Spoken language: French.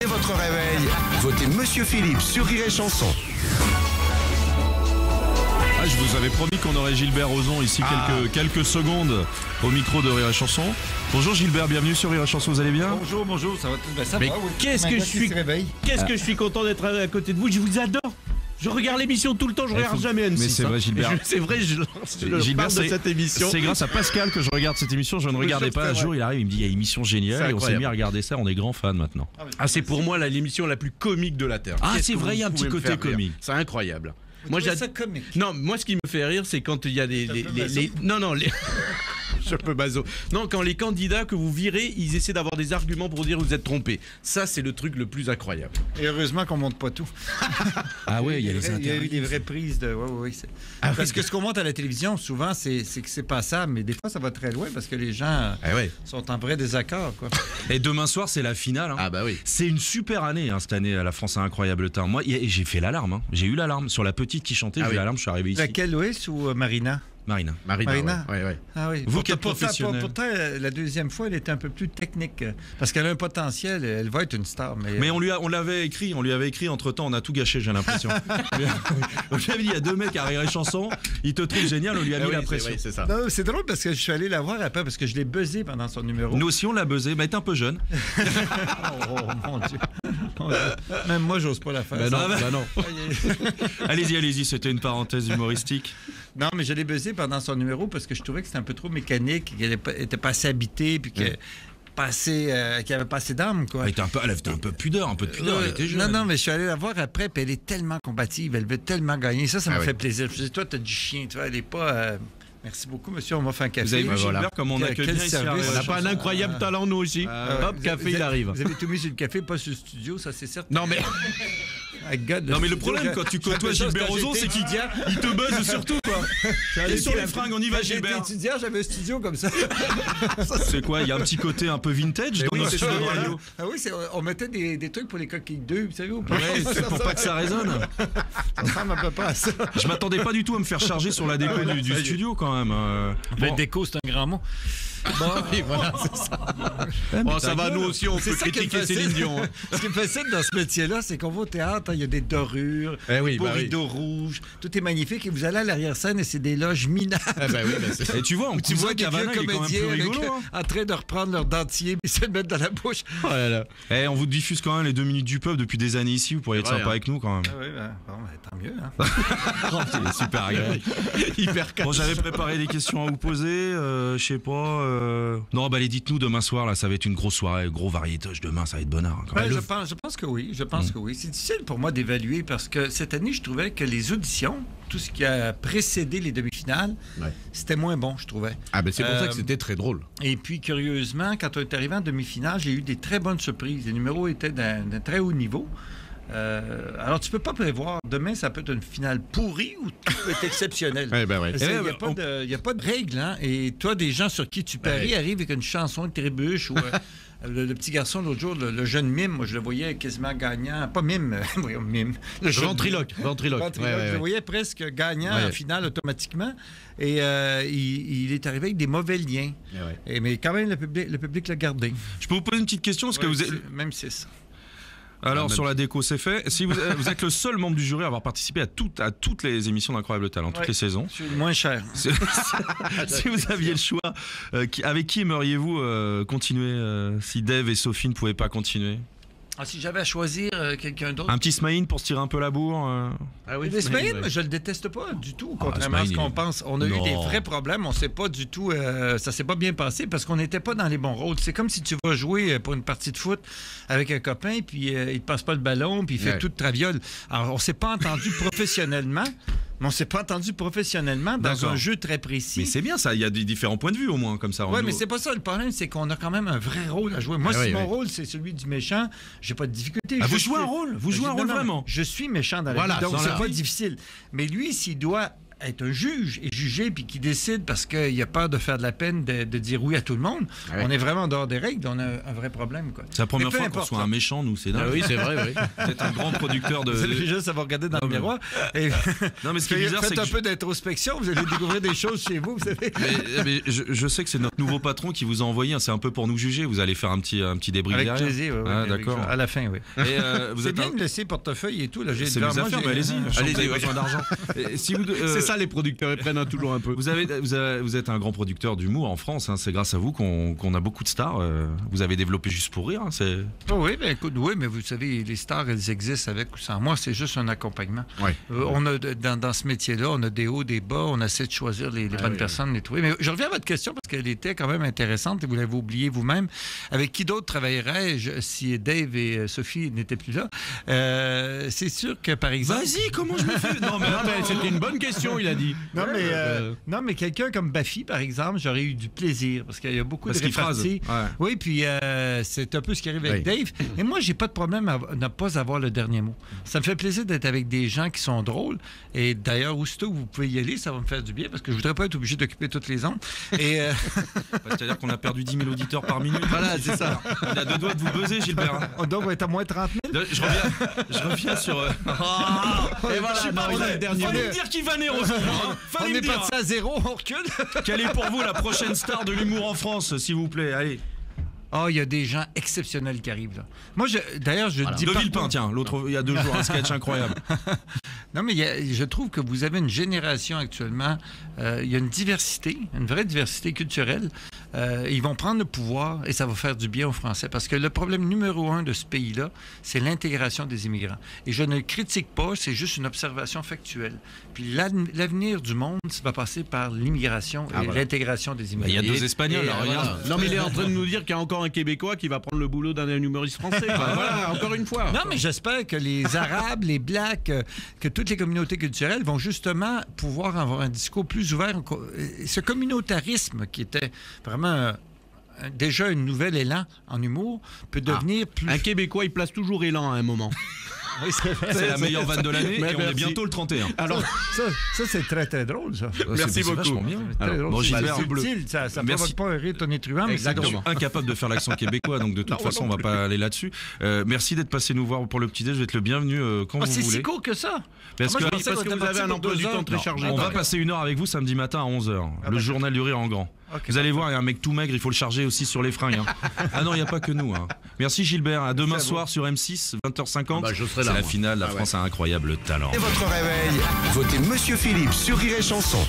Et votre réveil, votez Monsieur Philippe sur Rire et Chanson. Ah, je vous avais promis qu'on aurait Gilbert Rozon ici quelques secondes au micro de Rire et Chanson. Bonjour Gilbert, bienvenue sur Rire et Chanson, vous allez bien? Bonjour, ça va tout bien. Mais qu'est-ce que je suis content d'être à côté de vous, je vous adore. Je regarde l'émission tout le temps, je regarde jamais M6. Mais c'est vrai Gilbert. C'est vrai, je Gilbert, parle de cette émission. C'est grâce à Pascal que je regarde cette émission, je ne regardais pas. Un jour il arrive, il me dit il y a une émission géniale et on s'est mis à regarder ça, on est grands fans maintenant. Ah, c'est pour moi l'émission la plus comique de la Terre. Ah, Qu'est-ce c'est que vrai, vous il y a un petit pouvez me côté faire rire. comique. C'est incroyable. Moi, ça comique. Non, moi ce qui me fait rire, c'est quand il y a je peux bazo. Non, quand les candidats que vous virez, ils essaient d'avoir des arguments pour dire vous êtes trompé. Ça, c'est le truc le plus incroyable. Et heureusement qu'on monte pas tout. Ah ouais, il y a les Il y a eu interviews. des vraies prises de. Parce que ce qu'on monte à la télévision, souvent, c'est que c'est passable, mais des fois, ça va très loin parce que les gens sont en vrai désaccord, quoi. Et demain soir c'est la finale. Ah bah oui. C'est une super année cette année à la France a un incroyable talent. Moi j'ai fait l'alarme, j'ai eu l'alarme sur la petite qui chantait, j'ai eu l'alarme, je suis arrivé ici. Laquelle, Loïs ou Marina? Marina. Marina? Ouais. Ah oui. Vous qui êtes professionnel. Pourtant, la deuxième fois, elle était un peu plus technique. Parce qu'elle a un potentiel, elle va être une star. Mais on lui avait écrit entre-temps, on a tout gâché, j'ai l'impression. On lui avait dit, il y a deux mecs à Rire et Chanson, ils te trouvent génial, on lui a mis la pression. C'est ça. Non, c'est drôle parce que je suis allé la voir après, parce que je l'ai buzzé pendant son numéro. Nous aussi, on l'a buzzé, mais elle est un peu jeune. Oh, mon Dieu. Même moi, j'ose pas la faire. Non. Allez-y, c'était une parenthèse humoristique. Non, mais je l'ai buzzé pendant son numéro parce que je trouvais que c'était un peu trop mécanique, qu'elle était pas assez habitée, puis qu'il n'y avait pas assez d'âme, quoi. Elle avait un peu de pudeur, elle était jeune. Non, mais je suis allé la voir après, puis elle est tellement combative, elle veut tellement gagner. Ça m'a fait plaisir. Je me suis dit, toi, t'as du chien, tu vois, elle est pas... Merci beaucoup, monsieur. On m'a fait un café. Vous avez vu, Gilbert, comme on accueille bien ici. On n'a pas un incroyable talent, nous aussi. Hop, café, il arrive. Vous avez tout mis sur le café, pas sur le studio, ça c'est certain. Non, mais... Non mais le problème quand tu côtoies Gilbert Rozon, c'est qu'il te buzz surtout quoi. Et sur les fringues, on y va Gilbert. J'étais étudiant, j'avais un studio comme ça. C'est quoi? Il y a un petit côté un peu vintage dans notre studio de radio. Ah oui, on mettait des trucs pour les coquilles d'œufs, vous savez ou pas? Ouais, c'est pour pas que ça résonne. Ça ressemble un peu pas à ça. Je m'attendais pas du tout à me faire charger sur la déco du studio quand même. La déco, c'est un grand mot. Bon, oui, voilà, c'est ça. Bon, ça va, nous aussi, on peut critiquer Céline Dion. Ce qui est facile dans ce métier-là, c'est qu'on va au théâtre, il y a des dorures, des beaux rideaux rouges, tout est magnifique, et vous allez à l'arrière-scène et c'est des loges minables. Et tu vois, tu vois des vieux comédiens en train de reprendre leur dentier et se le mettre dans la bouche. Oh là là. On vous diffuse quand même les 2 minutes du peuple depuis des années ici, vous pourriez être sympa avec nous quand même. Ah oui, tant mieux. Hein. C'est super agréable. Hyper calme. Bon, j'avais préparé des questions à vous poser, je sais pas... Non, allez, dites-nous demain soir, là, ça va être une grosse soirée, gros variétage demain, ça va être bonheur. Je pense que oui, que oui. C'est difficile pour moi d'évaluer parce que cette année, je trouvais que les auditions, tout ce qui a précédé les demi-finales, c'était moins bon, je trouvais. Ah ben c'est pour ça que c'était très drôle. Et puis, curieusement, quand on est arrivé en demi-finale, j'ai eu des très bonnes surprises. Les numéros étaient d'un très haut niveau. Alors, tu peux pas prévoir. Demain, ça peut être une finale pourrie ou tout peut être exceptionnel. Il n'y a pas de règle. Hein? Et toi, des gens sur qui tu paries arrivent avec une chanson de trébuche ou... le petit garçon, l'autre jour, le jeune mime, moi, je le voyais quasiment gagnant. Pas mime, mime. Le ventriloque. Je le voyais presque gagnant en finale automatiquement. Et il est arrivé avec des mauvais liens. Mais quand même, le public l'a gardé. Je peux vous poser une petite question? Est-ce que vous êtes... Même 6. Alors sur la déco c'est fait. Si vous êtes le seul membre du jury à avoir participé à toutes les émissions d'Incroyable Talent, toutes les saisons. Je suis moins cher. Si vous aviez le choix, avec qui aimeriez-vous continuer si Dave et Sophie ne pouvaient pas continuer? Si j'avais à choisir quelqu'un d'autre... Un petit Smaïn pour se tirer un peu la bourre Ah oui, mais Smaïn, je le déteste pas du tout, contrairement à ce qu'on pense. On a eu des vrais problèmes, on sait pas du tout... ça s'est pas bien passé parce qu'on n'était pas dans les bons rôles. C'est comme si tu vas jouer pour une partie de foot avec un copain, puis il te passe pas le ballon, puis il fait tout de traviole. Alors, on s'est pas entendu professionnellement... Mais on s'est pas entendu professionnellement dans un jeu très précis. Mais c'est bien ça, il y a des différents points de vue au moins comme ça. Oui, mais c'est pas ça le problème, c'est qu'on a quand même un vrai rôle à jouer. Moi, si mon rôle c'est celui du méchant, j'ai pas de difficulté. Vous jouez un rôle? Vous jouez un rôle vraiment? Je suis méchant dans la vie, donc c'est pas difficile. Mais lui, s'il doit être un juge et juger puis qui décide parce qu'il a peur de faire de la peine de dire oui à tout le monde, on est vraiment dehors des règles, on a un vrai problème. Quoi. C'est la première fois qu'on soit un méchant, nous, c'est dingue. Oui, c'est vrai, oui. Vous êtes un grand producteur de... Vous allez juste à vous regarder dans le miroir. Et Non, mais ce qui est bizarre, c'est faites que un peu d'introspection, vous allez découvrir des choses chez vous, vous savez. Mais je sais que c'est notre nouveau patron qui vous a envoyé, c'est un peu pour nous juger, vous allez faire un petit débrief Avec derrière. plaisir, oui. Ah, d'accord. À la fin, oui. Et vous C'est êtes bien de laisser portefeuille et tout. Là, C'est mes affaires, mais allez-y, allez-y, oui. besoin d'argent. Si vous, C'est ça, les producteurs, ils prennent toujours un peu. Vous êtes un grand producteur d'humour en France, hein, c'est grâce à vous qu'on a beaucoup de stars. Vous avez développé Juste pour rire. Oui, ben, écoute, oui, mais vous savez, les stars, elles existent avec ou sans moi, c'est juste un accompagnement. Ouais. On a, dans ce métier-là, on a des hauts, des bas, on essaie de choisir les bonnes personnes, les trouver. Mais je reviens à votre question parce qu'elle était quand même intéressante et vous l'avez oublié vous-même. Avec qui d'autre travaillerais-je si Dave et Sophie n'étaient plus là? C'est sûr que, par exemple... Vas-y, comment je me fais? Non, mais c'était une bonne question, il a dit. Non, mais quelqu'un comme Baffy, par exemple, j'aurais eu du plaisir parce qu'il y a beaucoup de réparties. Ouais. Oui, puis c'est un peu ce qui arrive avec Dave. Et moi, j'ai pas de problème à ne pas avoir le dernier mot. Ça me fait plaisir d'être avec des gens qui sont drôles. Et d'ailleurs, aussitôt que vous pouvez y aller, ça va me faire du bien parce que je voudrais pas être obligé d'occuper toutes les ondes. Et c'est-à-dire qu'on a perdu 10 000 auditeurs par minute. Voilà, c'est ça. Il a deux doigts de vous buzzer, Gilbert. on doit être à moins 30 000. Je reviens sur... Et voilà, je sais pas, le dernier fallait mot. me dire qu'il va Roson. On Fallait me est dire. parti à zéro, on recule. Quelle est pour vous la prochaine star de l'humour en France, s'il vous plaît? Allez. Oh, il y a des gens exceptionnels qui arrivent là. Moi, d'ailleurs, je dis De pas... Villepin, tiens, l'autre, il y a 2 jours, un sketch incroyable. Non, mais je trouve que vous avez une génération actuellement, il y a une diversité, une vraie diversité culturelle. Ils vont prendre le pouvoir et ça va faire du bien aux Français. Parce que le problème numéro 1 de ce pays-là, c'est l'intégration des immigrants. Et je ne critique pas, c'est juste une observation factuelle. Puis l'avenir du monde, ça va passer par l'immigration et l'intégration des immigrants. Il y a 2 Espagnols, là, regarde. Non, mais il est en train de nous dire qu'il y a encore un Québécois qui va prendre le boulot d'un humoriste français. Voilà, encore une fois. Non, mais j'espère que les Arabes, les Blacks, que toutes les communautés culturelles vont justement pouvoir avoir un discours plus ouvert. Ce communautarisme qui était vraiment déjà un nouvel élan en humour peut devenir plus... Un Québécois, il place toujours élan à un moment. Oui, C'est la meilleure vanne de l'année Mais et on est merci. bientôt le 31. Alors, ça c'est très, très drôle, ça. Merci beaucoup. Vachement bien. Très drôle. bon, C'est Gilbert, subtil, ça Merci. provoque pas un rire tonitruant, mais c'est Exactement. drôle. Incapable de faire l'accent québécois, donc de toute façon, on va pas aller là-dessus. Merci d'être passé nous voir pour le petit déj. Vous êtes le bienvenu quand vous C'est voulez. si court que ça? Parce Moi, que je pensais parce qu'on que était vous avez parti un pour emploi 2 du heures. temps très chargé. on va passer 1 heure avec vous samedi matin à 11h. Le journal du rire en grand. Ok. Vous allez voir, il y a un mec tout maigre, il faut le charger aussi sur les fringues. Ah non, il n'y a pas que nous. Merci Gilbert. À demain soir sur M6, 20h50. je serai C'est là, la moi. finale. La France a un incroyable talent. Et votre réveil, votez Monsieur Philippe sur Rire et Chanson.